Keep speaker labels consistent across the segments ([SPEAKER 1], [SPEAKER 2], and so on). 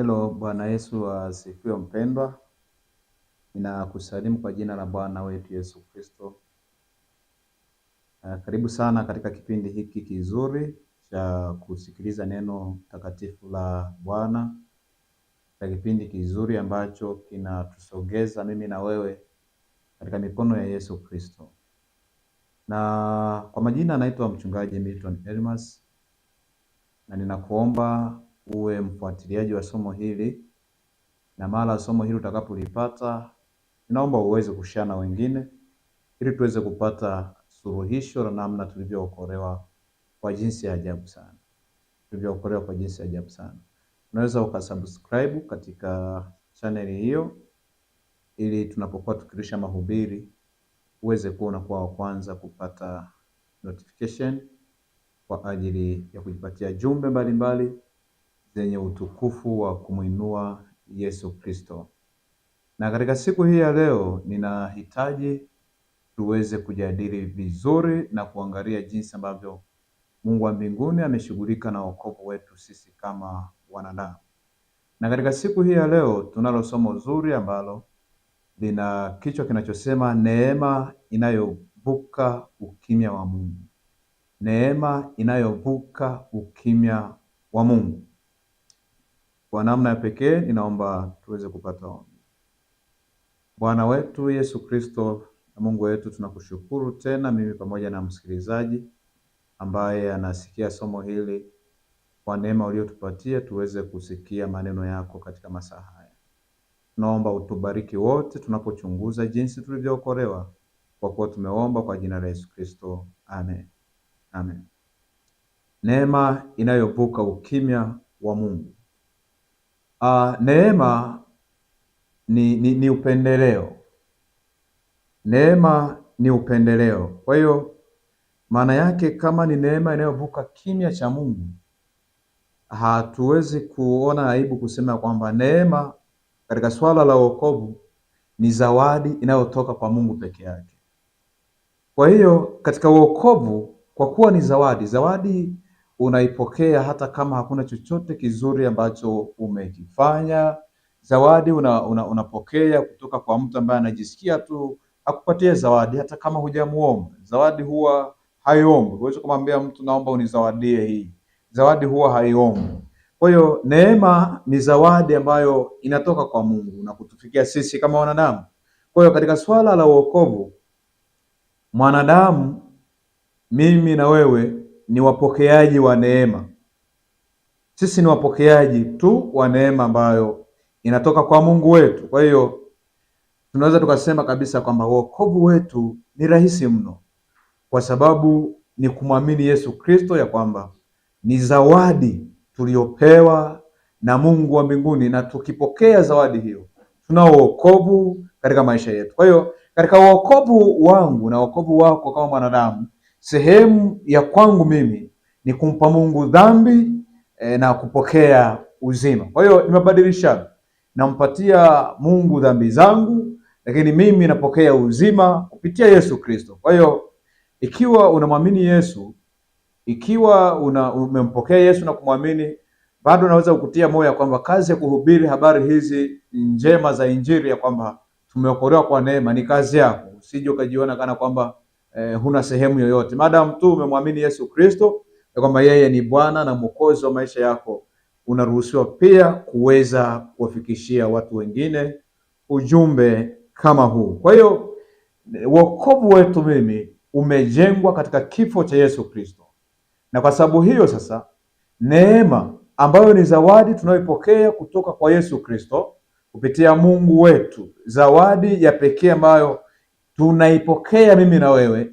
[SPEAKER 1] Hello, Bwana Yesu asifiwe mpendwa. Ninakusalimu kwa jina la Bwana wetu Yesu Kristo. Karibu sana katika kipindi hiki kizuri cha kusikiliza neno takatifu la Bwana. Katika kipindi kizuri ambacho kinatusogeza mimi na wewe katika mikono ya Yesu Kristo. Na kwa majina naitwa mchungaji Milton Elmas, na ninakuomba uwe mfuatiliaji wa somo hili, na mara somo hili utakapolipata naomba uweze kushare na wengine ili tuweze kupata suluhisho la namna tulivyookolewa kwa jinsi ya ajabu sana. Tulivyookolewa kwa jinsi ya ajabu sana. Unaweza ukasubscribe katika channel hiyo ili tunapokuwa tukirusha mahubiri uweze kuwa unakuwa wa kwanza kupata notification kwa ajili ya kujipatia jumbe mbalimbali zenye utukufu wa kumuinua Yesu Kristo. Na katika siku hii ya leo ninahitaji tuweze kujadili vizuri na kuangalia jinsi ambavyo Mungu wa mbinguni ameshughulika na wokovu wetu sisi kama wanadamu. Na katika siku hii ya leo tunalo somo zuri ambalo lina kichwa kinachosema neema inayovuka ukimya wa Mungu. Neema inayovuka ukimya wa Mungu. Kwa namna ya pekee ninaomba tuweze kupata ombi. Bwana wetu Yesu Kristo na Mungu wetu, tunakushukuru tena, mimi pamoja na msikilizaji ambaye anasikia somo hili, kwa neema uliyotupatia tuweze kusikia maneno yako katika masaa haya. Tunaomba utubariki wote tunapochunguza jinsi tulivyookolewa, kwa kuwa tumeomba kwa jina la Yesu Kristo. Amen. Amen. Neema inayovuka ukimya wa Mungu. Neema ni upendeleo. Neema ni upendeleo. Kwa hiyo maana yake kama ni neema inayovuka kimya cha Mungu, hatuwezi kuona aibu kusema kwamba neema katika swala la wokovu ni zawadi inayotoka kwa Mungu peke yake. Kwa hiyo katika wokovu, kwa kuwa ni zawadi unaipokea hata kama hakuna chochote kizuri ambacho umekifanya. Zawadi unapokea kutoka kwa mtu ambaye anajisikia tu akupatie zawadi hata kama hujamuomba. Zawadi huwa haiombi. Huwezi kumwambia mtu naomba unizawadie hii. Zawadi huwa haiombi. Kwa hiyo neema ni zawadi ambayo inatoka kwa Mungu na kutufikia sisi kama wanadamu. Kwa hiyo katika swala la wokovu, mwanadamu, mimi na wewe ni wapokeaji wa neema. Sisi ni wapokeaji tu wa neema ambayo inatoka kwa Mungu wetu. Kwa hiyo tunaweza tukasema kabisa kwamba wokovu wetu ni rahisi mno, kwa sababu ni kumwamini Yesu Kristo, ya kwamba ni zawadi tuliyopewa na Mungu wa mbinguni, na tukipokea zawadi hiyo tunao wokovu katika maisha yetu. Kwa hiyo katika wokovu wangu na wokovu wako kama mwanadamu, sehemu ya kwangu mimi ni kumpa Mungu dhambi na kupokea uzima. Kwa hiyo nimebadilisha, nampatia Mungu dhambi zangu, lakini mimi napokea uzima kupitia Yesu Kristo. Kwa hiyo ikiwa unamwamini Yesu, ikiwa umempokea Yesu na kumwamini, bado naweza kukutia moyo kwamba kazi ya kuhubiri habari hizi njema za Injili ya kwamba tumeokolewa kwa neema ni kazi yako. Usije ukajiona kana kwamba huna sehemu yoyote. Maadamu tu umemwamini Yesu Kristo ya kwamba yeye ni Bwana na Mwokozi wa maisha yako, unaruhusiwa pia kuweza kuwafikishia watu wengine ujumbe kama huu. Kwa hiyo wokovu wetu mimi umejengwa katika kifo cha Yesu Kristo. Na kwa sababu hiyo sasa, neema ambayo ni zawadi tunayoipokea kutoka kwa Yesu Kristo kupitia Mungu wetu, zawadi ya pekee ambayo tunaipokea mimi na wewe,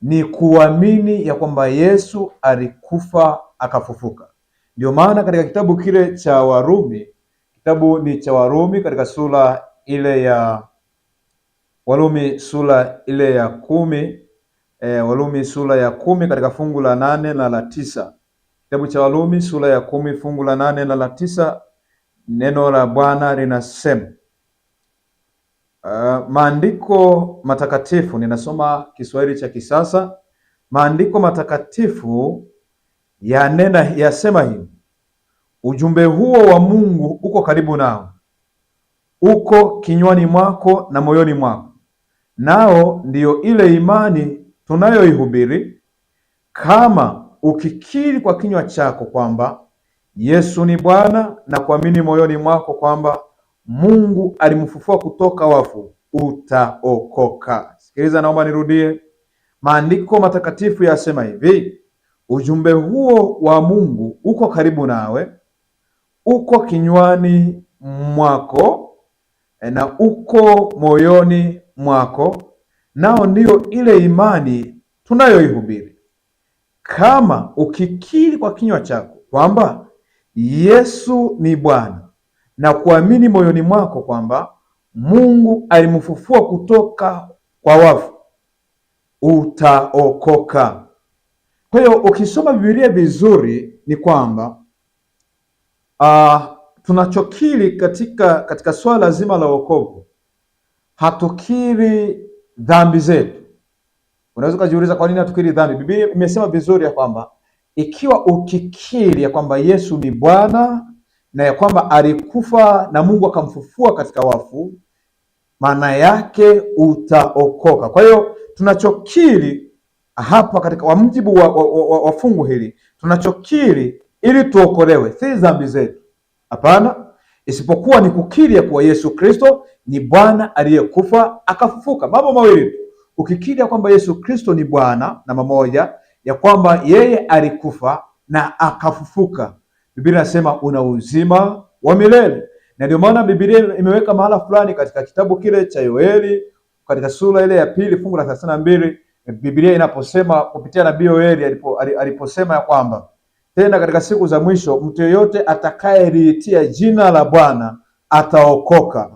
[SPEAKER 1] ni kuamini ya kwamba Yesu alikufa akafufuka. Ndio maana katika kitabu kile cha Warumi, kitabu ni cha Warumi katika sura ile ya Warumi sura ile ya 10, Warumi sura ya 10 katika fungu la 8 na la 9. Kitabu cha Warumi sura ya 10 fungu la 8 na la 9, neno la Bwana linasema, maandiko matakatifu, ninasoma Kiswahili cha kisasa. Maandiko matakatifu yasema hivi: ujumbe huo wa Mungu uko karibu nao, uko kinywani mwako na moyoni mwako, nao ndiyo ile imani tunayoihubiri. Kama ukikiri kwa kinywa chako kwamba Yesu ni Bwana na kuamini moyoni mwako kwamba Mungu alimfufua kutoka wafu, utaokoka. Sikiliza, naomba nirudie. Maandiko matakatifu yasema hivi: ujumbe huo wa Mungu uko karibu nawe, uko kinywani mwako na uko moyoni mwako, nao ndiyo ile imani tunayoihubiri. Kama ukikiri kwa kinywa chako kwamba Yesu ni Bwana na kuamini moyoni mwako kwamba Mungu alimfufua kutoka kwa wafu, utaokoka. Kwa hiyo ukisoma Biblia vizuri ni kwamba tunachokiri katika swala zima la wokovu, hatukiri dhambi zetu. Unaweza kujiuliza kwa nini hatukiri dhambi? Biblia imesema vizuri ya kwamba ikiwa ukikiri ya kwamba Yesu ni Bwana na ya kwamba alikufa na Mungu akamfufua katika wafu, maana yake utaokoka. Kwa hiyo tunachokiri hapa katika wa mjibu wa fungu hili, tunachokiri ili tuokolewe si dhambi zetu, hapana, isipokuwa ni kukiri ya kuwa Yesu Kristo ni Bwana aliyekufa akafufuka. Mambo mawili tu: ukikiri ya kwamba Yesu Kristo ni Bwana, namba moja, ya kwamba yeye alikufa na akafufuka, Biblia inasema una uzima wa milele. Na ndio maana Biblia imeweka mahala fulani katika kitabu kile cha Yoeli, katika sura ile ya 2 fungu la 32, Biblia inaposema kupitia nabii Yoeli aliposema ya kwamba tena katika siku za mwisho mtu yeyote atakayeliitia jina la Bwana ataokoka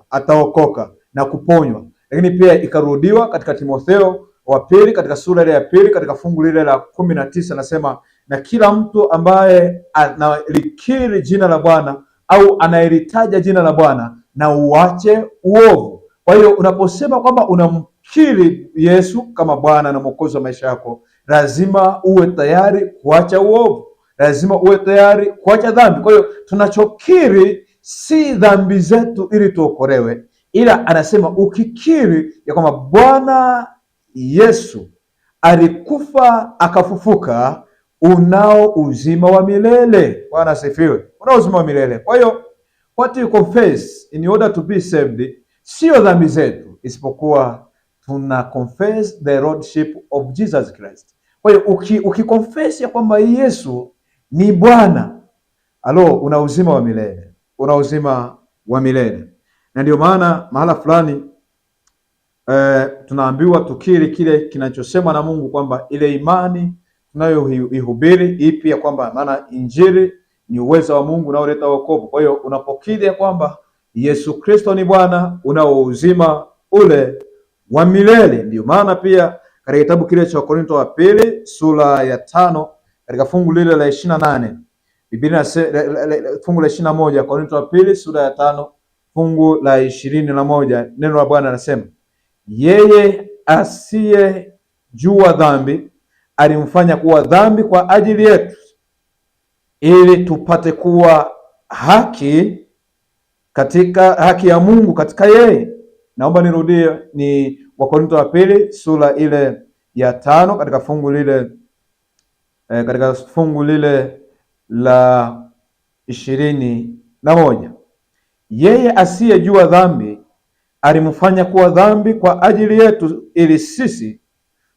[SPEAKER 1] na kuponywa. Lakini pia ikarudiwa katika Timotheo wa pili katika sura ile ya 2 katika fungu lile la 19, nasema na kila mtu ambaye analikiri jina la Bwana au anayelitaja jina la Bwana na uache uovu. Kwa hiyo unaposema kwamba unamkiri Yesu kama Bwana na Mwokozi wa maisha yako, lazima uwe tayari kuacha uovu, lazima uwe tayari kuacha dhambi. Kwa hiyo tunachokiri si dhambi zetu ili tuokolewe, ila anasema ukikiri ya kwamba Bwana Yesu alikufa akafufuka, unao uzima wa milele. Bwana asifiwe. Unao uzima wa milele. Kwa hiyo what you confess in order to be saved sio dhambi zetu, isipokuwa tuna confess the lordship of Jesus Christ. Kwa hiyo ukiconfess ya kwamba Yesu ni Bwana, una uzima wa milele, una uzima wa milele. Na ndio maana mahala fulani tunaambiwa tukiri kile kinachosemwa na Mungu kwamba ile imani tunayoihubiri ipi, ya kwamba maana injili ni uwezo wa Mungu unaoleta wokovu. Kwa hiyo unapokiri ya kwamba Yesu Kristo ni Bwana, unao uzima ule wa milele. Ndio maana pia katika kitabu kile cha Korinto wa pili sura ya 5 katika fungu lile la 28, Biblia fungu la 21, Korinto wa pili sura ya 5 fungu la 21, neno la Bwana linasema yeye asiyejua dhambi alimfanya kuwa dhambi kwa ajili yetu, ili tupate kuwa haki ya Mungu katika yeye. Naomba nirudie, ni Wakorintho wa pili sura ile ya 5 katika fungu lile la 21, yeye asiyejua dhambi alimfanya kuwa dhambi kwa ajili yetu, ili sisi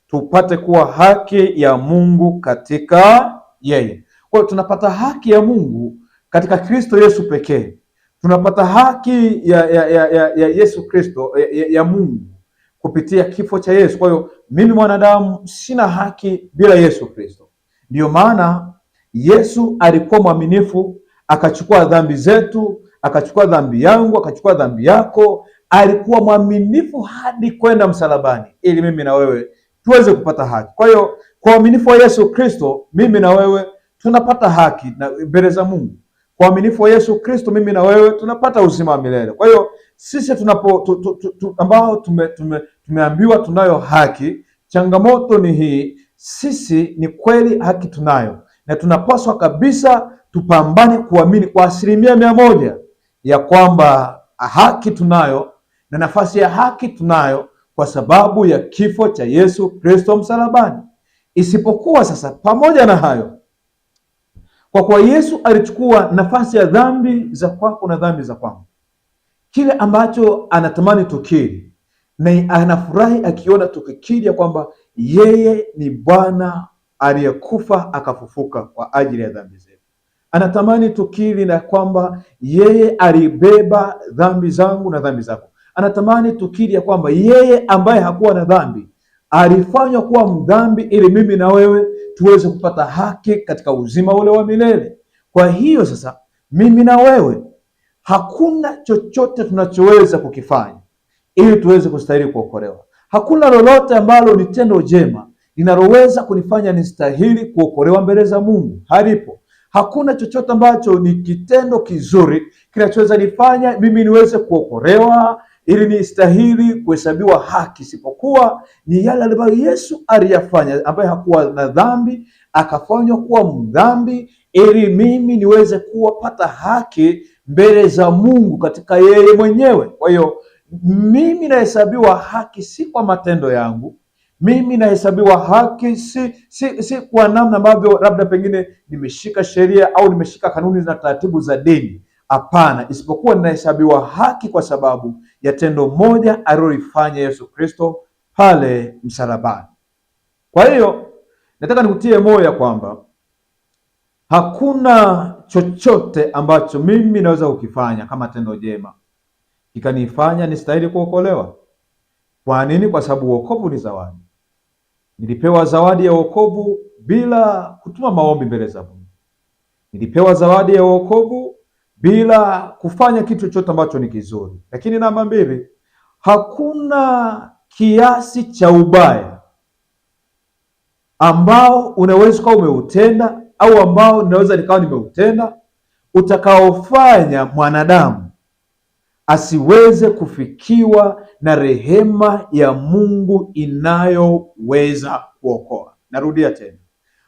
[SPEAKER 1] tupate kuwa haki ya Mungu katika yeye. Kwa hiyo tunapata haki ya Mungu katika Kristo Yesu pekee. Tunapata haki ya Yesu Kristo ya Mungu kupitia kifo cha Yesu. Kwa hiyo mimi mwanadamu sina haki bila Yesu Kristo. Ndiyo maana Yesu alikuwa mwaminifu, akachukua dhambi zetu, akachukua dhambi yangu, akachukua dhambi yako. Alikuwa mwaminifu hadi kwenda msalabani ili mimi na wewe tuweze kupata haki. Kwa hiyo kwa uaminifu wa Yesu Kristo mimi na wewe tunapata haki na mbele za Mungu. Kwa uaminifu wa Yesu Kristo mimi na wewe tunapata uzima wa milele. Kwa hiyo sisi ambao tumeambiwa tunayo haki, changamoto ni hii: sisi ni kweli haki tunayo, na tunapaswa kabisa tupambane kuamini kwa 100% ya kwamba haki tunayo na nafasi ya haki tunayo kwa sababu ya kifo cha Yesu Kristo msalabani. Isipokuwa sasa, pamoja na hayo, kwa kuwa Yesu alichukua nafasi ya dhambi za kwako na dhambi za kwangu, kile ambacho anatamani tukiri na anafurahi akiona tukikiri ya kwamba yeye ni Bwana aliyekufa akafufuka kwa ajili ya dhambi zetu. Anatamani tukiri na kwamba yeye alibeba dhambi zangu na dhambi zako. Anatamani tukiri ya kwamba yeye ambaye hakuwa na dhambi alifanywa kuwa mdhambi ili mimi na wewe tuweze kupata haki katika uzima ule wa milele. Kwa hiyo sasa, mimi na wewe hakuna chochote tunachoweza kukifanya ili tuweze kustahili kuokolewa. Hakuna lolote ambalo ni tendo jema linaloweza kunifanya nistahili kuokolewa mbele za Mungu. Halipo. Hakuna chochote ambacho ni kitendo kizuri kinachoweza nifanya mimi niweze kuokolewa ili nistahili kuhesabiwa haki, isipokuwa ni yale ambayo Yesu aliyafanya, ambaye hakuwa na dhambi akafanywa kuwa mdhambi ili mimi niweze kuwapata haki mbele za Mungu katika yeye mwenyewe. Kwa hiyo mimi nahesabiwa haki si kwa matendo yangu. Mimi nahesabiwa haki si kwa namna ambavyo labda pengine nimeshika sheria au nimeshika kanuni na taratibu za dini. Hapana, isipokuwa ninahesabiwa haki kwa sababu ya tendo moja alilofanya Yesu Kristo pale msalabani. Kwa hiyo nataka nikutie moyo ya kwamba hakuna chochote ambacho mimi naweza kukifanya kama tendo jema kikanifanya nistahili kuokolewa. Kwa nini? Kwa sababu wokovu ni zawadi. Nilipewa zawadi ya wokovu bila kutuma maombi mbele za Mungu. Nilipewa zawadi ya wokovu bila kufanya kitu chochote ambacho ni kizuri. Lakini namba 2, hakuna kiasi cha ubaya ambao unaweza kuwa umeutenda au ambao ninaweza nikawa nimeutenda utakaofanya mwanadamu asiweze kufikiwa na rehema ya Mungu inayoweza kuokoa. Narudia tena,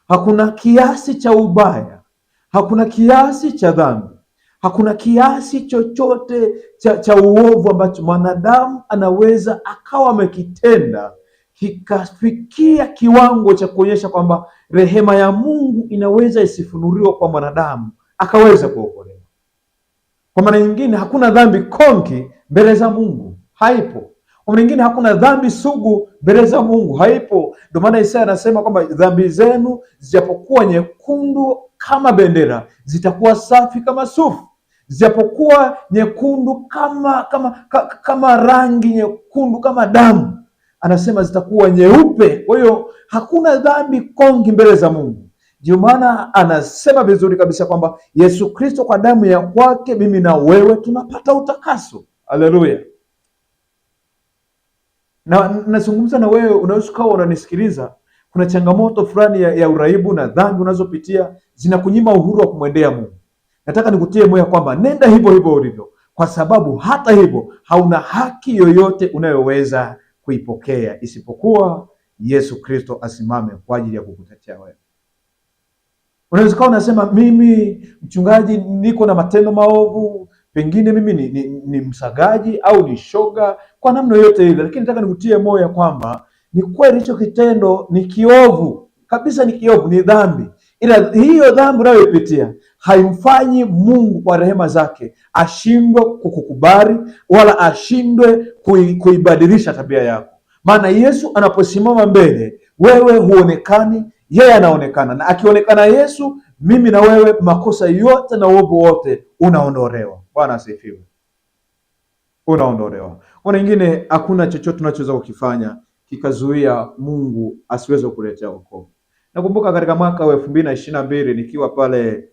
[SPEAKER 1] hakuna kiasi cha ubaya, hakuna kiasi cha dhambi, hakuna kiasi chochote cha uovu ambacho mwanadamu anaweza akawa amekitenda kikafikia kiwango cha kuonyesha kwamba rehema ya Mungu inaweza isifunuliwa kwa mwanadamu akaweza kuokolewa. Kwa maana nyingine, hakuna dhambi konki mbele za Mungu, haipo. Kwa maana nyingine, hakuna dhambi sugu mbele za Mungu, haipo. Ndio maana Isaya anasema kwamba dhambi zenu zijapokuwa nyekundu kama bendera, zitakuwa safi kama sufu. Zijapokuwa nyekundu kama rangi nyekundu kama damu, anasema zitakuwa nyeupe. Kwa hiyo hakuna dhambi konki mbele za Mungu. Ndio maana anasema vizuri kabisa kwamba Yesu Kristo kwa damu ya kwake mimi na wewe tunapata utakaso. Haleluya. Na nazungumza na wewe, unaweza kuwa unanisikiliza, kuna changamoto fulani ya uraibu na dhambi unazopitia zinakunyima uhuru wa kumwendea Mungu. Nataka nikutie moyo kwamba nenda hivyo hivyo ulivyo, kwa sababu hata hivyo hauna haki yoyote unayoweza kuipokea isipokuwa Yesu Kristo asimame kwa ajili ya kukutetea wewe. Unaweza kuwa unasema, mimi mchungaji, niko na matendo maovu, pengine mimi ni msagaji au ni shoga kwa namna yoyote ile, lakini nataka nikutie moyo kwamba ni kweli hicho kitendo ni kiovu kabisa, ni kiovu, ni dhambi. Ila hiyo dhambi unayoipitia haimfanyi Mungu kwa rehema zake ashindwe kukukubali wala ashindwe kuibadilisha tabia yako. Maana Yesu anaposimama mbele, wewe huonekani, yeye anaonekana, na akionekana Yesu, mimi na wewe, makosa yote na uovu wote unaondolewa. Bwana asifiwe. Unaondolewa. Kwa nyingine, hakuna chochote tunachoweza kukifanya kikazuia Mungu asiweze kukuletea wokovu. Nakumbuka katika mwaka wa 2022 nikiwa pale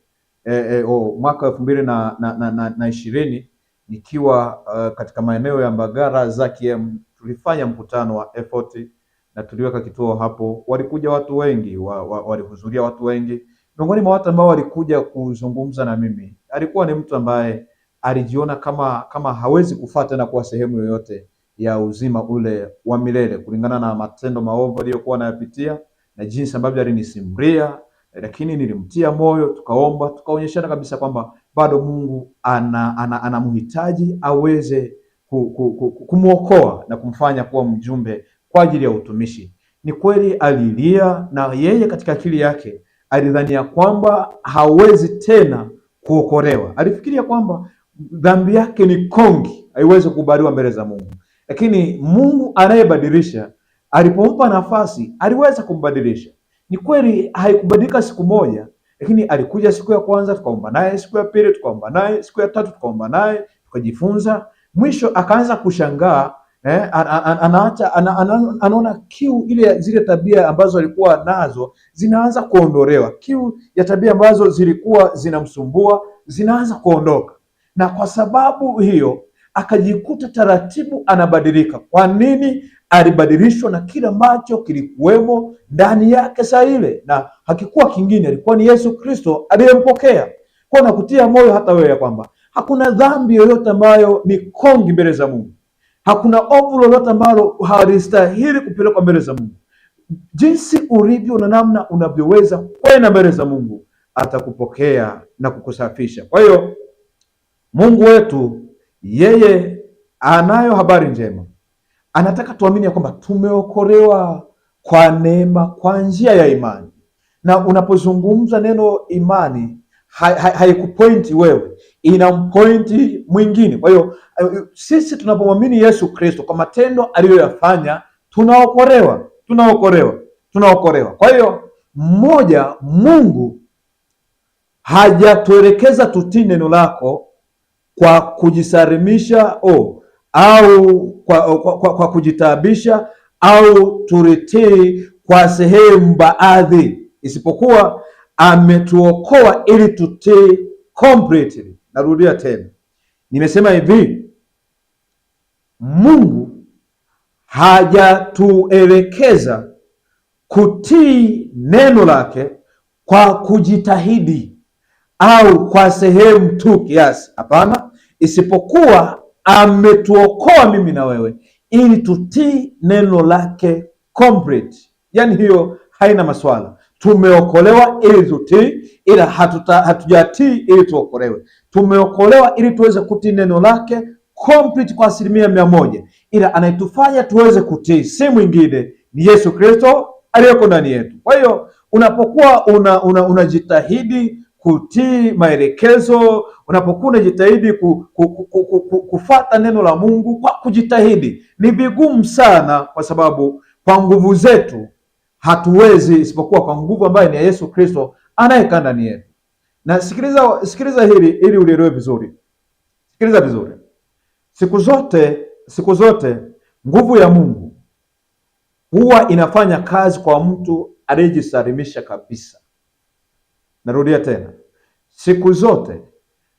[SPEAKER 1] mwaka wa 2020 nikiwa katika maeneo ya Mbagara Zakiem, tulifanya mkutano wa effort na tuliweka kituo hapo. Walikuja watu wengi, walihudhuria watu wengi. Miongoni mwa watu ambao walikuja kuzungumza na mimi, alikuwa ni mtu ambaye alijiona kama hawezi kufuata tena kuwa sehemu yoyote ya uzima ule wa milele kulingana na matendo maovu aliyokuwa anayapitia na jinsi ambavyo alinisimulia lakini nilimtia moyo, tukaomba, tukaonyeshana kabisa kwamba bado Mungu anamhitaji aweze kumwokoa na kumfanya kuwa mjumbe kwa ajili ya utumishi. Ni kweli alilia, na yeye katika akili yake alidhania kwamba hawezi tena kuokolewa. Alifikiria kwamba dhambi yake ni kongi, haiwezi kukubaliwa mbele za Mungu. Lakini Mungu anayebadilisha alipompa nafasi aliweza kumbadilisha. Ni kweli haikubadilika siku moja, lakini alikuja siku ya kwanza tukaomba naye, siku ya pili tukaomba naye, siku ya tatu tukaomba naye, tukajifunza. Mwisho akaanza kushangaa, anaona kiu ile, zile tabia ambazo alikuwa nazo zinaanza kuondolewa. Kiu ya tabia ambazo zilikuwa zinamsumbua zinaanza kuondoka, na kwa sababu hiyo akajikuta taratibu anabadilika. Kwa nini? Alibadilishwa na kile ambacho kilikuwemo ndani yake saa ile, na hakikuwa kingine, alikuwa ni Yesu Kristo aliyempokea. Kwa nakutia moyo hata wewe ya kwamba hakuna dhambi yoyote ambayo ni kongi mbele za Mungu. Hakuna ovu lolote ambalo halistahili kupelekwa mbele za Mungu. Jinsi ulivyo na namna unavyoweza kwenda mbele za Mungu, atakupokea na kukusafisha. Kwa hiyo Mungu wetu yeye anayo habari njema. Anataka tuamini ya kwamba tumeokolewa kwa neema kwa njia ya imani. Na unapozungumza neno imani, haikupointi wewe, inampointi mwingine. Kwa hiyo sisi tunapomwamini Yesu Kristo kwa matendo aliyoyafanya, tunaokolewa. Kwa hiyo mmoja, Mungu hajatuelekeza tutii neno lako kwa kujisalimisha au kwa kujitaabisha au turitii kwa sehemu baadhi, isipokuwa ametuokoa ili tutii completely. Narudia tena, nimesema hivi, Mungu hajatuelekeza kutii neno lake kwa kujitahidi au kwa sehemu tu kiasi. Hapana, isipokuwa ametuokoa mimi na wewe ili tutii neno lake complete. Yaani hiyo haina maswala. Tumeokolewa ili tutii, ila hatujatii ili tuokolewe. Tumeokolewa ili tuweze kutii neno lake complete kwa 100%, ila anayetufanya tuweze kutii si mwingine, ni Yesu Kristo aliyeko ndani yetu. Kwa hiyo unapokuwa unajitahidi kutii maelekezo, unapokuwa unajitahidi kufuata neno la Mungu kwa kujitahidi, ni vigumu sana, kwa sababu kwa nguvu zetu hatuwezi, isipokuwa kwa nguvu ambayo ni ya Yesu Kristo anayekaa ndani yetu. Na sikiliza hili ili ulielewe vizuri. Sikiliza vizuri. Siku zote nguvu ya Mungu huwa inafanya kazi kwa mtu aliyejisalimisha kabisa. Narudia tena, siku zote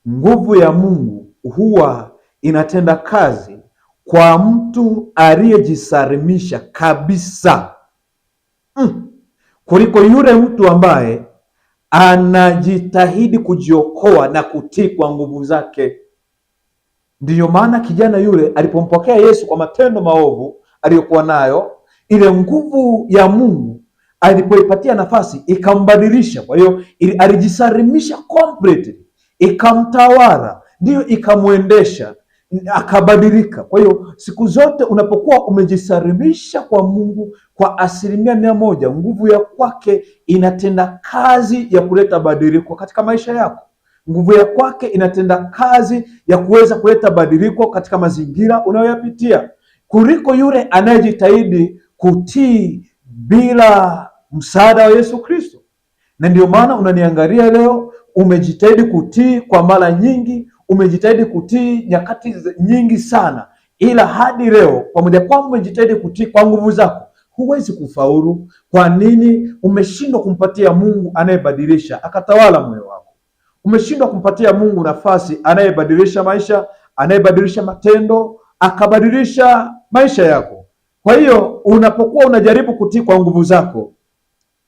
[SPEAKER 1] nguvu ya Mungu huwa inatenda kazi kwa mtu aliyejisalimisha kabisa, kuliko yule mtu ambaye anajitahidi kujiokoa na kutii kwa nguvu zake. Ndiyo maana kijana yule alipompokea Yesu kwa matendo maovu aliyokuwa nayo, ile nguvu ya Mungu alipoipatia nafasi ikambadilisha. Kwa hiyo alijisalimisha completely, ikamtawala, ndiyo ikamwendesha, akabadilika. Kwa hiyo siku zote unapokuwa umejisalimisha kwa Mungu kwa 100%, nguvu ya kwake inatenda kazi ya kuleta badiliko katika maisha yako. Nguvu ya kwake inatenda kazi ya kuweza kuleta badiliko katika mazingira unayoyapitia, kuliko yule anayejitahidi kutii bila msaada wa Yesu Kristo. Na ndio maana unaniangalia leo, umejitahidi kutii kwa mara nyingi, umejitahidi kutii nyakati nyingi sana, ila hadi leo, pamoja kwamba umejitahidi kutii kwa nguvu zako, huwezi kufaulu. Kwa nini? Umeshindwa kumpatia Mungu anayebadilisha akatawala moyo wako. Umeshindwa kumpatia Mungu nafasi anayebadilisha maisha, anayebadilisha matendo, akabadilisha maisha yako. Kwa hiyo unapokuwa unajaribu kutii kwa nguvu zako,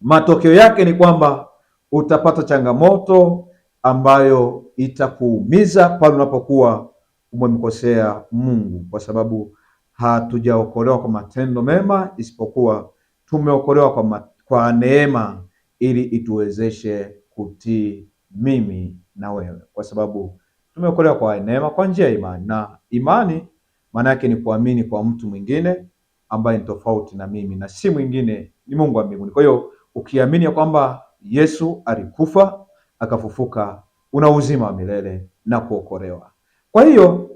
[SPEAKER 1] matokeo yake ni kwamba utapata changamoto ambayo itakuumiza pale unapokuwa umemkosea Mungu, kwa sababu hatujaokolewa kwa matendo mema, isipokuwa tumeokolewa kwa neema ili ituwezeshe kutii mimi na wewe, kwa sababu tumeokolewa kwa neema kwa njia ya imani, na imani maana yake ni kuamini kwa mtu mwingine ambaye ni tofauti na mimi, na si mwingine, ni Mungu wa mbinguni. Kwa hiyo ukiamini ya kwamba Yesu alikufa akafufuka, una uzima wa milele na kuokolewa. Kwa hiyo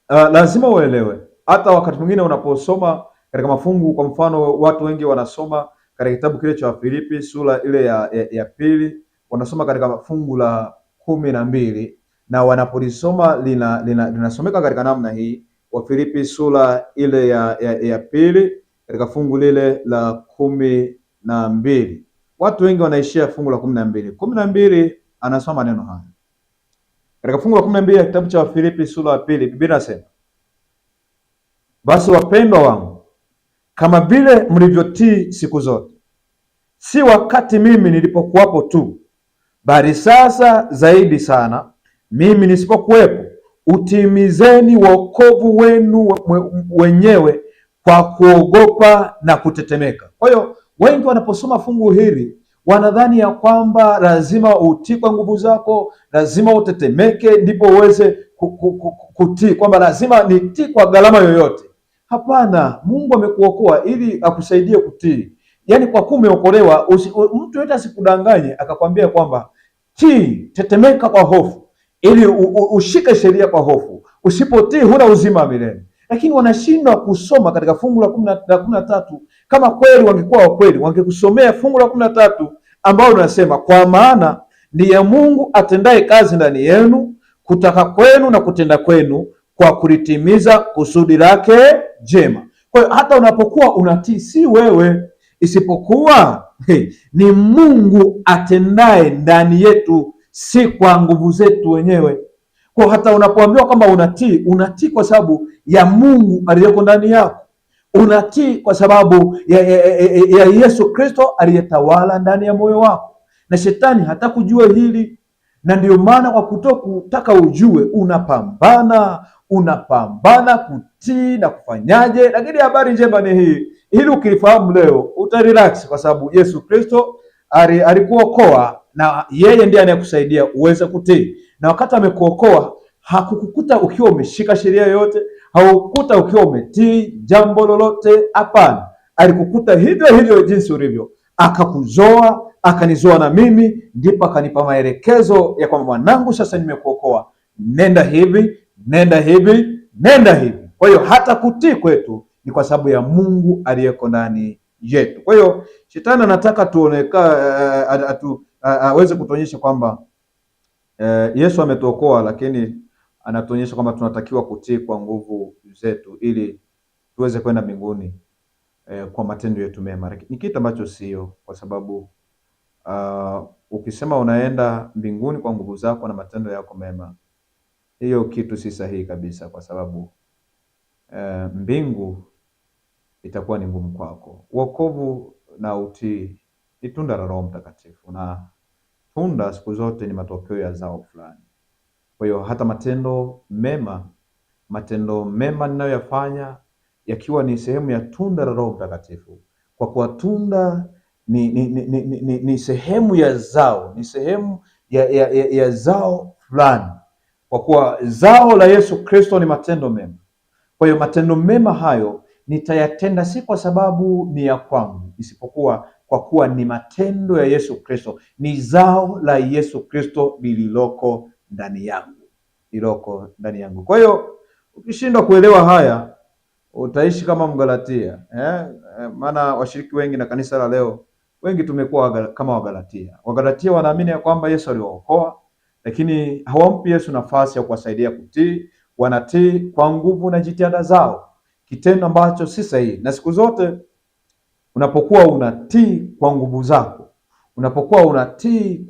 [SPEAKER 1] lazima uelewe, hata wakati mwingine unaposoma katika mafungu, kwa mfano watu wengi wanasoma katika kitabu kile cha Wafilipi sura ile ya pili, wanasoma katika fungu la 12 na wanapolisoma linasomeka katika namna hii. Wafilipi sura ile ya pili katika fungu lile la 12, watu wengi wanaishia fungu la 12 anasoma neno haya katika fungu la 12 ya kitabu cha Wafilipi sura ya pili. Biblia inasema, basi wapendwa wangu, kama vile mlivyotii siku zote, si wakati mimi nilipokuwapo tu, bali sasa zaidi sana mimi nisipokuwepo, utimizeni wokovu wenu wenyewe kwa kuogopa na kutetemeka. Kwa hiyo wengi wanaposoma fungu hili wanadhani ya kwamba lazima utii kwa nguvu zako, lazima utetemeke ndipo uweze kutii, kwamba lazima nitii kwa gharama yoyote. Hapana, Mungu amekuokoa ili akusaidie kutii. Yaani kwa kuwa umeokolewa, mtu yote asikudanganye akakwambia kwamba tii, tetemeka kwa hofu ili ushike sheria kwa hofu. Usipotii huna uzima wa milele. Lakini wanashindwa kusoma katika fungu la 13. Kama kweli wangekuwa wa kweli, wangekusomea fungu la 13 ambao unasema, kwa maana ni ya Mungu atendaye kazi ndani yenu, kutaka kwenu na kutenda kwenu, kwa kulitimiza kusudi lake jema. Kwa hiyo hata unapokuwa unatii, si wewe, isipokuwa ni Mungu atendaye ndani yetu, si kwa nguvu zetu wenyewe. Kwa hata unapoambiwa kwamba unatii kwa sababu ya Mungu aliyeko ndani yako. Unatii kwa sababu ya Yesu Kristo aliyetawala ndani ya moyo wako. Na shetani hatakujua hili, na ndio maana kwa kutaka ujue unapambana kutii na kufanyaje. Lakini habari njema ni hii, ili ukilifahamu leo utarelax, kwa sababu Yesu Kristo alikuokoa na yeye ndiye anayekusaidia uweze kutii. Na wakati amekuokoa, hakukukuta ukiwa umeshika sheria yoyote, haukukuta ukiwa umetii jambo lolote. Hapana, alikukuta hivyo hivyo jinsi ulivyo, akakuzoa, akanizoa na mimi, ndipo akanipa maelekezo ya kwamba mwanangu, sasa nimekuokoa, nenda hivi, nenda hivi, nenda hivi. Kwa hiyo hata kutii kwetu ni kwa sababu ya Mungu aliyeko ndani yetu. Kwa hiyo shetani anataka aweze kutuonyesha kwamba Yesu ametuokoa, lakini anatuonyesha kwamba tunatakiwa kutii kwa nguvu zetu ili tuweze kwenda mbinguni kwa matendo yetu mema. Ni kitu ambacho sio, kwa sababu ukisema unaenda mbinguni kwa nguvu zako na matendo yako mema, hiyo kitu si sahihi kabisa, kwa sababu mbingu itakuwa ni ngumu kwako. Wokovu na utii ni tunda la Roho Mtakatifu, na tunda siku zote ni matokeo ya zao fulani. Kwa hiyo hata matendo mema ninayoyafanya yakiwa ni sehemu ya tunda la Roho Mtakatifu, kwa kuwa tunda ni sehemu ya zao, ni sehemu ya zao fulani, kwa kuwa zao la Yesu Kristo ni matendo mema. Kwa hiyo matendo mema hayo nitayatenda si kwa sababu ni ya kwangu, isipokuwa kwa kuwa ni matendo ya Yesu Kristo, ni zao la Yesu Kristo lililoko ndani yangu. Kwa hiyo ukishindwa kuelewa haya, utaishi kama Mgalatia. Maana washiriki wengi na kanisa la leo, wengi tumekuwa kama Wagalatia. Wagalatia wanaamini ya kwamba Yesu aliwaokoa, lakini hawampi Yesu nafasi ya kuwasaidia kutii. Wanatii kwa nguvu na jitihada zao, kitendo ambacho si sahihi. Na siku zote unapokuwa unatii kwa nguvu zako, unapokuwa unatii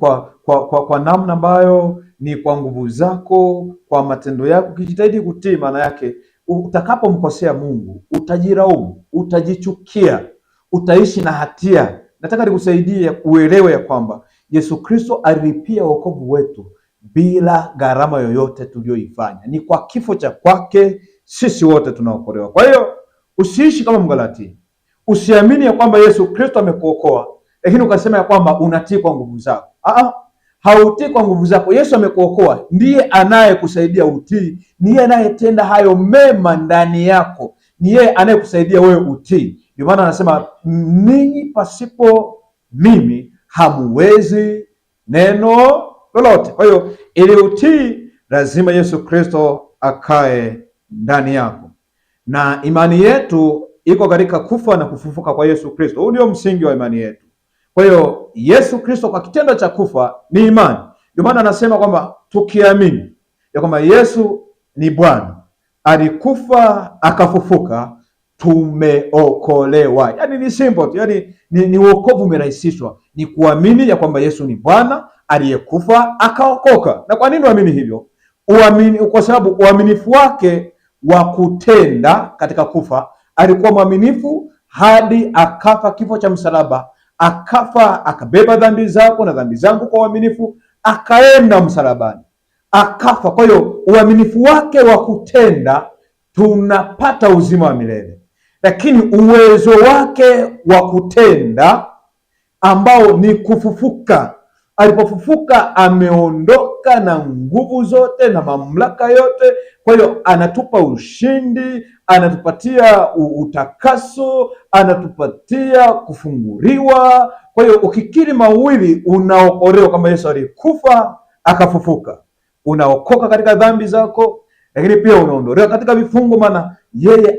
[SPEAKER 1] kwa namna ambayo ni kwa nguvu zako, kwa matendo yako, ukijitahidi kutii, maana yake utakapomkosea Mungu utajiraumu, utajichukia, utaishi na hatia. Nataka nikusaidie uelewe ya kwamba Yesu Kristo alilipia wokovu wetu bila gharama yoyote tuliyoifanya. Ni kwa kifo cha kwake sisi wote tunaokolewa. Kwa hiyo usiishi kama Mgalatia. Usiamini ya kwamba Yesu Kristo amekuokoa lakini ukasema ya kwamba unatii kwa nguvu zako. Hautii kwa nguvu zako. Yesu amekuokoa, ndiye anayekusaidia utii, ndiye anayetenda hayo mema ndani yako, ni yeye anayekusaidia wewe utii. Ndio maana anasema ninyi pasipo mimi hamuwezi neno lolote. Kwa hiyo ili utii, lazima Yesu Kristo akae ndani yako, na imani yetu iko katika kufa na kufufuka kwa Yesu Kristo. Huu ndio msingi wa imani yetu. Kwa hiyo Yesu Kristo kwa kitendo cha kufa ni imani. Ndio maana anasema kwamba tukiamini ya kwamba Yesu ni Bwana, alikufa akafufuka, tumeokolewa. Yaani ni simple tu, yaani ni wokovu umerahisishwa, ni kuamini ya kwamba Yesu ni Bwana aliyekufa akaokoka. Na kwa nini uamini hivyo? Uamini kwa sababu uaminifu wake wa kutenda katika kufa, alikuwa mwaminifu hadi akafa kifo cha msalaba, akafa akabeba dhambi zako na dhambi zangu kwa uaminifu, akaenda msalabani akafa. Kwa hiyo uaminifu wake wa kutenda tunapata uzima wa milele, lakini uwezo wake wa kutenda ambao ni kufufuka, alipofufuka ameondoka na nguvu zote na mamlaka yote. Kwa hiyo anatupa ushindi, anatupatia utakaso, anatupatia kufunguliwa. Kwa hiyo ukikiri mawili unaokolewa, kama Yesu alikufa akafufuka, unaokoka katika dhambi zako, lakini pia unaondolewa katika vifungo, maana yeye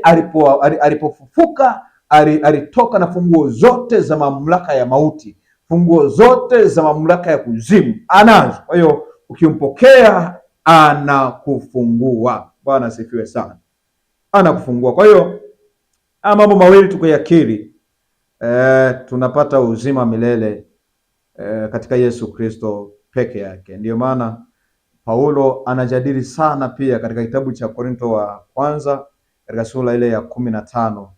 [SPEAKER 1] alipofufuka alitoka na funguo zote za mamlaka ya mauti, funguo zote za mamlaka ya kuzimu anazo. Kwa hiyo ukimpokea anakufungua. Bwana asifiwe sana, anakufungua. Kwa hiyo mambo mawili tukiyakiri, tunapata uzima milele katika Yesu Kristo peke yake. Ndiyo maana Paulo anajadili sana pia katika kitabu cha Korinto wa kwanza katika sura ile ya 15,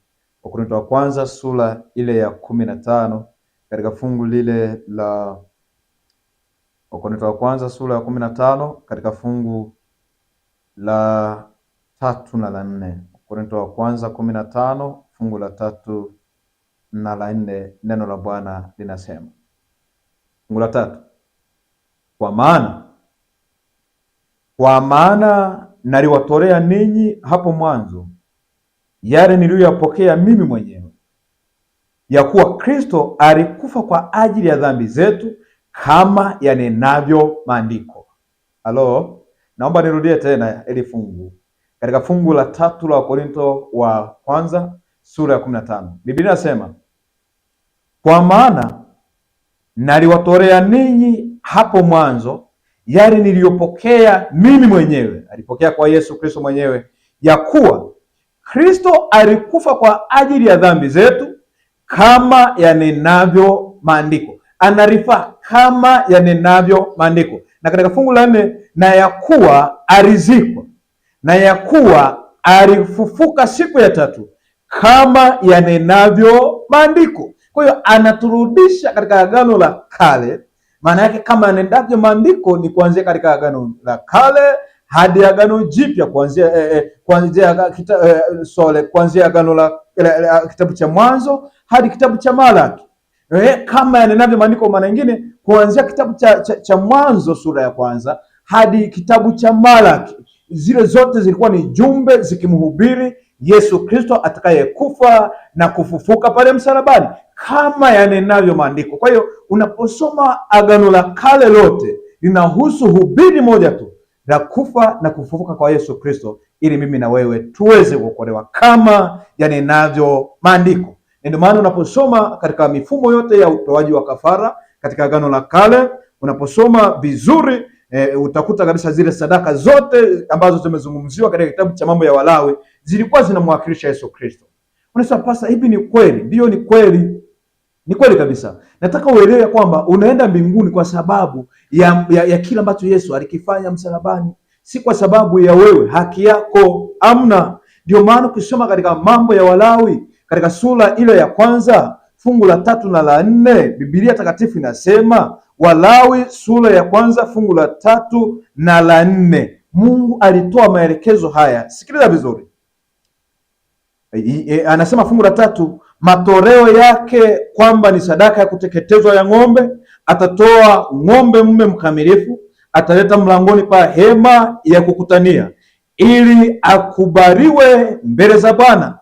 [SPEAKER 1] Wakorintho wa kwanza sura ile ya 15 katika fungu lile la Wakorintho wa kwanza sura ya 15 katika fungu la 3 na la 4. Wakorintho wa kwanza 15 fungu la 3 na la 4, neno la Bwana linasema, fungu la 3, kwa maana naliwatolea ninyi hapo mwanzo yale niliyoyapokea mimi mwenyewe, ya kuwa Kristo alikufa kwa ajili ya dhambi zetu kama yanenavyo maandiko. Halo, naomba nirudie tena ili fungu katika fungu la 3 la Wakorintho wa kwanza sura ya 15. Biblia inasema, kwa maana naliwatolea ninyi hapo mwanzo yale niliyopokea mimi mwenyewe. Alipokea kwa Yesu Kristo mwenyewe, ya kuwa Kristo alikufa kwa ajili ya dhambi zetu kama yanenavyo maandiko. Anarifa kama yanenavyo maandiko. Na katika fungu la 4, na ya kuwa alizikwa, na ya kuwa alifufuka siku ya tatu kama yanenavyo maandiko. Kwa hiyo anaturudisha katika Agano la Kale. Maana yake kama yanenavyo maandiko ni kuanzia katika Agano la Kale hadi Agano Jipya, kuanzia Agano la kitabu cha Mwanzo hadi kitabu cha Malaki. Kama yanenavyo maandiko, maana nyingine kuanzia kitabu cha Mwanzo sura ya kwanza hadi kitabu cha Malaki, zile zote zilikuwa ni jumbe zikimhubiri Yesu Kristo atakayekufa na kufufuka pale msalabani, kama yanenavyo maandiko. Kwa hiyo unaposoma Agano la Kale lote linahusu hubiri moja tu la kufa na kufufuka kwa Yesu Kristo, ili mimi na wewe tuweze kuokolewa kama yanenavyo maandiko. Ndio maana unaposoma katika mifumo yote ya utoaji wa kafara katika Agano la Kale, unaposoma vizuri utakuta kabisa zile sadaka zote ambazo zimezungumziwa katika kitabu cha Mambo ya Walawi zilikuwa zinamwakilisha Yesu Kristo. Unasema, pasa, hivi ni kweli? Ndio, ni kweli. Ni kweli kabisa. Nataka uelewe kwamba unaenda mbinguni kwa sababu ya kila ambacho Yesu alikifanya msalabani, si kwa sababu ya wewe haki yako. Amna. Ndio maana ukisoma katika Mambo ya Walawi katika sura ile ya kwanza fungu la 3 na la 4, Biblia takatifu inasema, Walawi sura ya kwanza fungu la 3 na la 4, Mungu alitoa maelekezo haya. Sikiliza vizuri. Anasema fungu la 3, matoleo yake kwamba ni sadaka ya kuteketezwa ya ng'ombe, atatoa ng'ombe mume mkamilifu, ataleta mlangoni pa hema ya kukutania ili akubaliwe mbele za Bwana.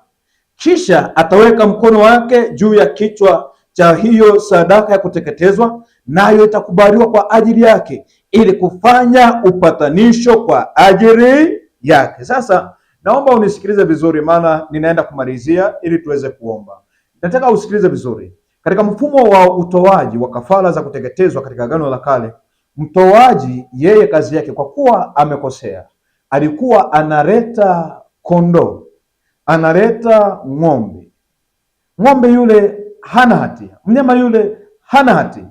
[SPEAKER 1] Kisha ataweka mkono wake juu ya kichwa cha hiyo sadaka ya kuteketezwa, nayo itakubaliwa kwa ajili yake ili kufanya upatanisho kwa ajili yake. Sasa naomba unisikilize vizuri, maana ninaenda kumalizia ili tuweze kuomba. Nataka usikilize vizuri. Katika mfumo wa utoaji wa kafara za kuteketezwa katika Agano la Kale, mtoaji yeye kazi yake, kwa kuwa amekosea, alikuwa analeta kondoo, analeta ng'ombe. Ng'ombe yule hana hatia, mnyama yule hana hatia,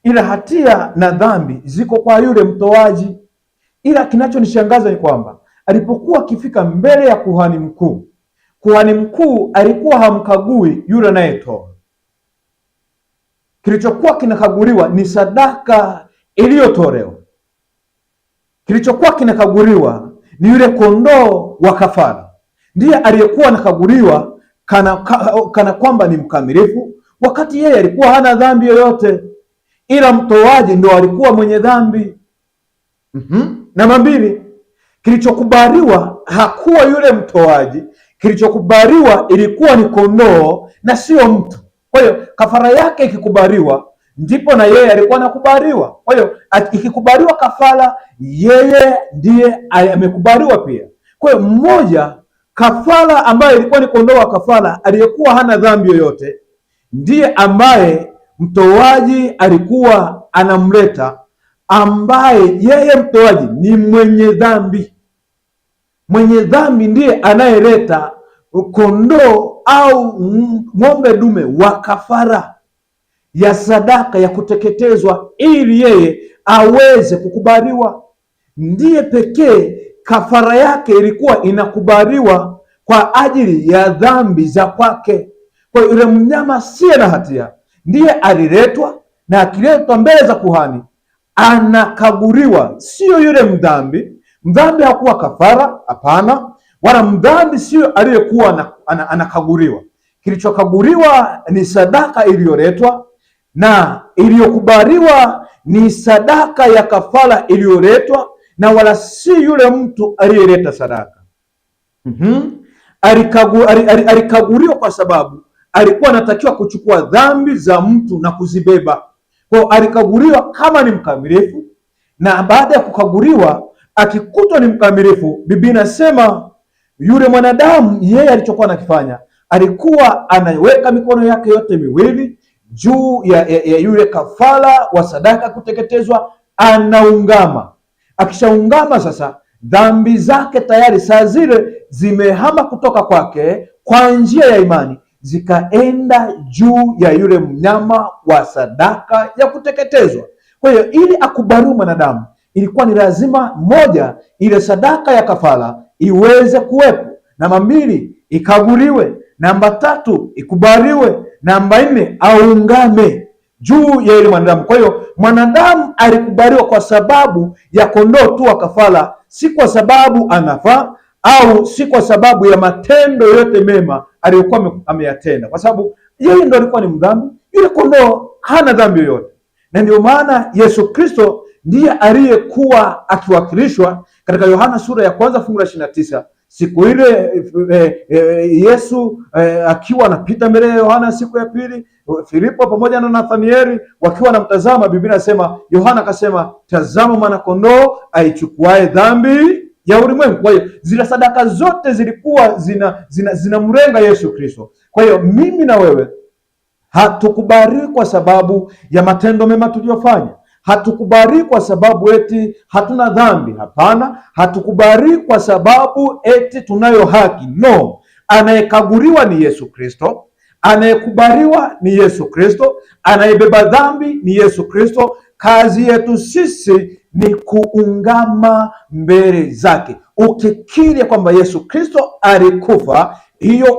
[SPEAKER 1] ila hatia na dhambi ziko kwa yule mtoaji. Ila kinachonishangaza ni kwamba alipokuwa akifika mbele ya kuhani mkuu, kuhani mkuu alikuwa hamkagui yule anayetoa. Kilichokuwa kinakaguliwa ni sadaka iliyotolewa. Kilichokuwa kinakaguliwa ni yule kondoo wa kafara, ndiye aliyekuwa anakaguliwa kana kwamba ni mkamilifu, wakati yeye alikuwa hana dhambi yoyote, ila mtoaji ndo alikuwa mwenye dhambi. Namba mbili, kilichokubaliwa hakuwa yule mtoaji, kilichokubaliwa ilikuwa ni kondoo na sio mtu. Kwa hiyo kafara yake ikikubaliwa, ndipo na yeye alikuwa anakubaliwa. Kwa hiyo ikikubaliwa kafara, yeye ndiye amekubaliwa pia. Kwa hiyo mmoja, kafara ambayo ilikuwa ni kondoo wa kafara aliyekuwa hana dhambi yoyote, ndiye ambaye mtoaji alikuwa anamleta, ambaye yeye mtoaji ni mwenye dhambi. Mwenye dhambi ndiye anayeleta kondoo au ng'ombe dume wa kafara ya sadaka ya kuteketezwa ili yeye aweze kukubaliwa. Ndiye pekee kafara yake ilikuwa inakubaliwa kwa ajili ya dhambi za kwake. Kwa hiyo yule mnyama asiye na hatia ndiye aliletwa, na akiletwa mbele za kuhani anakaguliwa, sio yule mdhambi. Mdhambi hakuwa kafara, hapana, wala mdhambi sio aliyekuwa anakaguliwa. Kilichokaguliwa ni sadaka iliyoletwa, na iliyokubaliwa ni sadaka ya kafara iliyoletwa, na wala si yule mtu aliyeleta sadaka. Alikaguliwa kwa sababu alikuwa anatakiwa kuchukua dhambi za mtu na kuzibeba. Kwa hiyo alikaguliwa kama ni mkamilifu, na baada ya kukaguliwa akikutwa ni mkamilifu, Biblia inasema yule mwanadamu yeye alichokuwa anakifanya, alikuwa anaweka mikono yake yote miwili juu ya yule kafara wa sadaka kuteketezwa, anaungama. Akishaungama sasa, dhambi zake tayari saa zile zimehama kutoka kwake kwa njia ya imani, zikaenda juu ya yule mnyama wa sadaka ya kuteketezwa. Kwa hiyo ili akubaliwe mwanadamu, ilikuwa ni lazima, moja, ile sadaka ya kafara iweze kuwepo; namba mbili, ikaguliwe; namba tatu, ikubaliwe; namba nne, aungame juu ya ile mwanadamu. Kwa hiyo mwanadamu alikubaliwa kwa sababu ya kondoo tu wa kafara, si kwa sababu anafaa au si kwa sababu ya matendo yote mema aliyokuwa ameyatenda, kwa sababu yeye ndo alikuwa ni mdhambi. Yule kondoo hana dhambi yoyote, na ndio maana Yesu Kristo ndiye aliyekuwa akiwakilishwa katika Yohana sura ya kwanza fungu la 29. Siku ile Yesu akiwa anapita mbele ya Yohana siku ya pili, Filipo pamoja na Nathanieli wakiwa wanamtazama, Biblia inasema Yohana akasema, tazama mwana kondoo aichukuae dhambi ya ulimwengu. Kwa hiyo zile sadaka zote zilikuwa zinamrenga Yesu Kristo. Kwa hiyo mimi na wewe hatukubali kwa sababu ya matendo mema tuliyofanya. Hatukubali kwa sababu eti hatuna dhambi. Hapana, hatukubali kwa sababu eti tunayo haki. No, anayekaguliwa ni Yesu Kristo, anayekubaliwa ni Yesu Kristo, anayebeba dhambi ni Yesu Kristo. Kazi yetu sisi ni kuungama mbele zake. Ukikiri kwamba Yesu Kristo alikufa, hiyo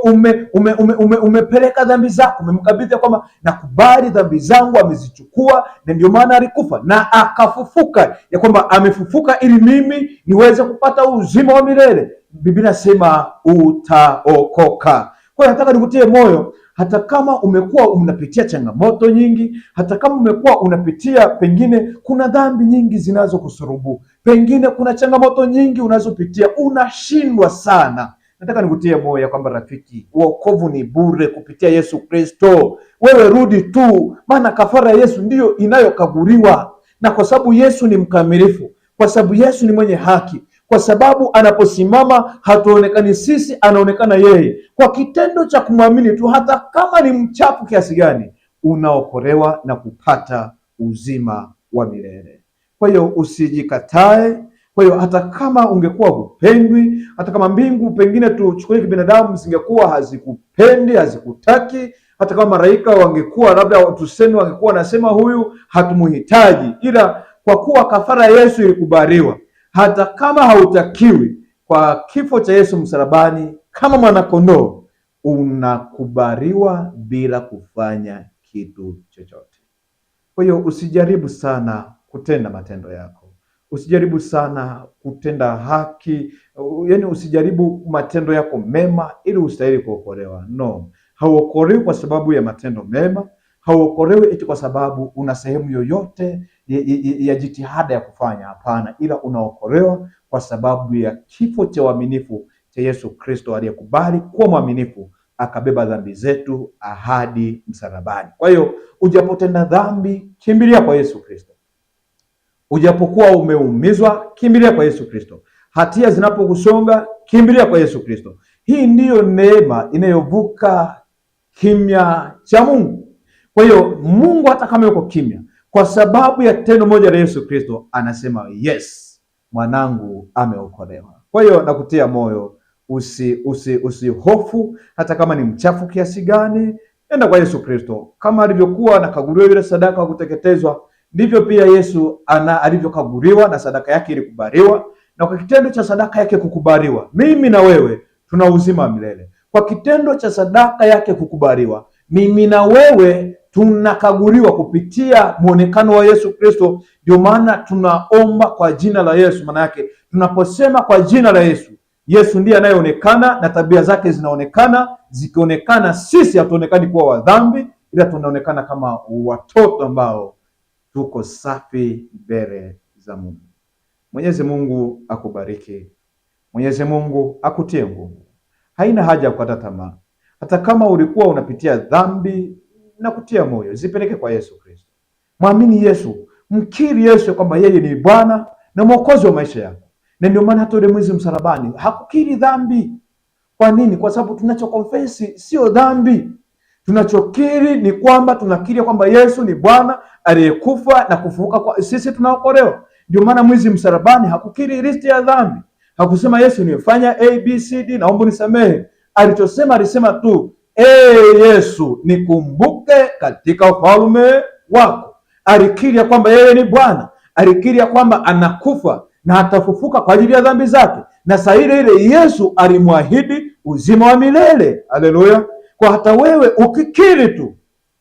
[SPEAKER 1] umepeleka dhambi zako, umemkabidhi kwamba nakubali dhambi zangu amezichukua, na ndio maana alikufa na akafufuka, ya kwamba amefufuka ili mimi niweze kupata uzima wa milele. Biblia inasema utaokoka. Kwa hiyo nataka nikutie moyo, hata kama umekuwa unapitia changamoto nyingi, hata kama umekuwa unapitia, pengine kuna dhambi nyingi zinazokusurubu, pengine kuna changamoto nyingi unazopitia, unashindwa sana, nataka nikutie moyo kwamba rafiki, wokovu ni bure kupitia Yesu Kristo. Wewe rudi tu, maana kafara ya Yesu ndiyo inayokaburiwa, na kwa sababu Yesu ni mkamilifu, kwa sababu Yesu ni mwenye haki, kwa sababu anaposimama hatuonekani sisi, anaonekana yeye. Kwa kitendo cha kumwamini tu, hata kama ni mchafu kiasi gani, unaokolewa na kupata uzima wa milele. Kwa hiyo usijikatae. Kwa hiyo hata kama ungekuwa hupendwi, hata kama mbingu pengine tuchukulie kibinadamu zingekuwa hazikupendi, hazikutaki, hata kama malaika wangekuwa labda tuseme wangekuwa nasema huyu hatumuhitaji, ila kwa kuwa kafara ya Yesu ilikubaliwa, hata kama hautakiwi, kwa kifo cha Yesu msalabani kama mwanakondoo, unakubaliwa bila kufanya kitu chochote. Kwa hiyo usijaribu sana kutenda matendo yako, usijaribu sana kutenda haki, yaani usijaribu matendo yako mema ili ustahili kuokolewa. No, hauokolewi kwa sababu ya matendo mema, hauokolewi eti kwa sababu una sehemu yoyote ya jitihada ya kufanya. Hapana, ila unaokolewa kwa sababu ya kifo cha uaminifu cha Yesu Kristo, aliyekubali kuwa mwaminifu akabeba dhambi zetu hadi msalabani. Kwa hiyo ujapotenda dhambi, kimbilia kwa Yesu Kristo. Ujapokuwa umeumizwa, kimbilia kwa Yesu Kristo. Hatia zinapokusonga, kimbilia kwa Yesu Kristo. Hii ndiyo neema inayovuka kimya cha Mungu. Kwa hiyo Mungu hata kama yuko kimya, kwa sababu ya tendo moja la Yesu Kristo, anasema yes, mwanangu ameokolewa. Kwa hiyo nakutia moyo, usihofu hata kama ni mchafu kiasi gani, enda kwa Yesu Kristo. Kama alivyokuwa anakaguliwa yule sadaka wa kuteketezwa, ndivyo pia Yesu alivyokaguliwa na sadaka yake ilikubaliwa, na kwa kitendo cha sadaka yake kukubaliwa, mimi na wewe tuna uzima wa milele. Kwa kitendo cha sadaka yake kukubaliwa, mimi na wewe tunakaguliwa kupitia muonekano wa Yesu Kristo. Ndio maana tunaomba kwa jina la Yesu. Maana yake tunaposema kwa jina la Yesu, Yesu ndiye anayeonekana na tabia zake zinaonekana. Zikionekana, sisi hatuonekani kuwa wadhambi, ila tunaonekana kama watoto ambao tuko safi mbele za Mungu. Mwenyezi Mungu akubariki. Mwenyezi Mungu akutie nguvu. Haina haja ya kukata tamaa. Hata kama ulikuwa unapitia dhambi, na kutia moyo, zipeleke kwa Yesu Kristo. Mwamini Yesu, mkiri Yesu kwamba yeye ni Bwana na Mwokozi wa maisha yako. Na ndio maana hata yule mwizi msalabani hakukiri dhambi. Kwa nini? Kwa sababu tunachokonfesi sio dhambi. Tunachokiri ni kwamba tunakiri kwamba Yesu ni Bwana aliyekufa na kufufuka, kwa sisi tunaokolewa. Ndio maana mwizi msalabani hakukiri listi ya dhambi. Hakusema Yesu nimefanya ABCD, naomba nisamehe. Alichosema, alisema tu, Yesu nikumbuke katika ufalme wako. Alikiri ya kwamba yeye ni Bwana, alikiri ya kwamba anakufa na atafufuka kwa ajili ya dhambi zake, na saa ile ile Yesu alimwahidi uzima wa milele. Haleluya! Kwa hata wewe ukikiri tu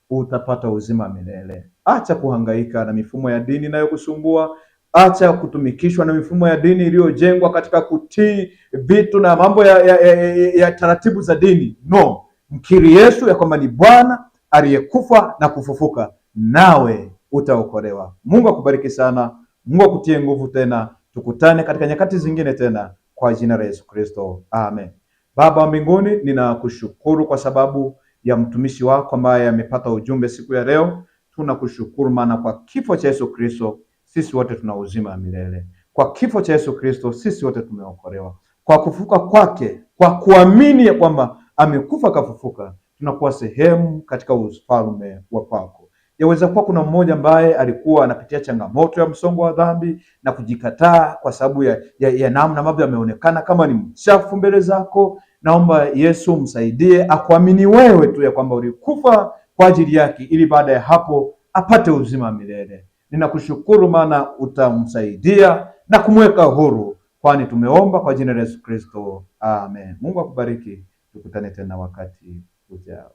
[SPEAKER 1] utapata uzima wa milele. Acha kuhangaika na mifumo ya dini inayokusumbua. Acha kutumikishwa na mifumo ya dini iliyojengwa katika kutii vitu na mambo ya taratibu za dini. No, mkiri Yesu ya kwamba ni Bwana aliyekufa na kufufuka, nawe utaokolewa. Mungu akubariki sana. Mungu akutie nguvu tena. Tukutane katika nyakati zingine tena kwa jina la Yesu Kristo. Amen. Baba wa mbinguni, ninakushukuru kwa sababu ya mtumishi wako ambaye amepata ujumbe siku ya leo. Tunakushukuru maana kwa kifo cha Yesu Kristo sisi wote tuna uzima wa milele. Kwa kifo cha Yesu Kristo sisi wote tumeokolewa. Kwa kufufuka kwake, kwa kuamini ya kwamba amekufa kafufuka, tunakuwa sehemu katika ufalme wa kwako. Yaweza kuwa kuna mmoja ambaye alikuwa anapitia changamoto ya msongo wa dhambi na kujikataa kwa sababu ya namna ambavyo ameonekana kama ni mchafu mbele zako. Naomba Yesu msaidie akuamini wewe tu ya kwamba ulikufa kwa ajili yake, ili baada ya hapo apate uzima wa milele. Ninakushukuru maana utamsaidia na kumweka huru, kwani tumeomba kwa jina la Yesu Kristo. Amen. Mungu akubariki. Tukutane tena wakati ujao.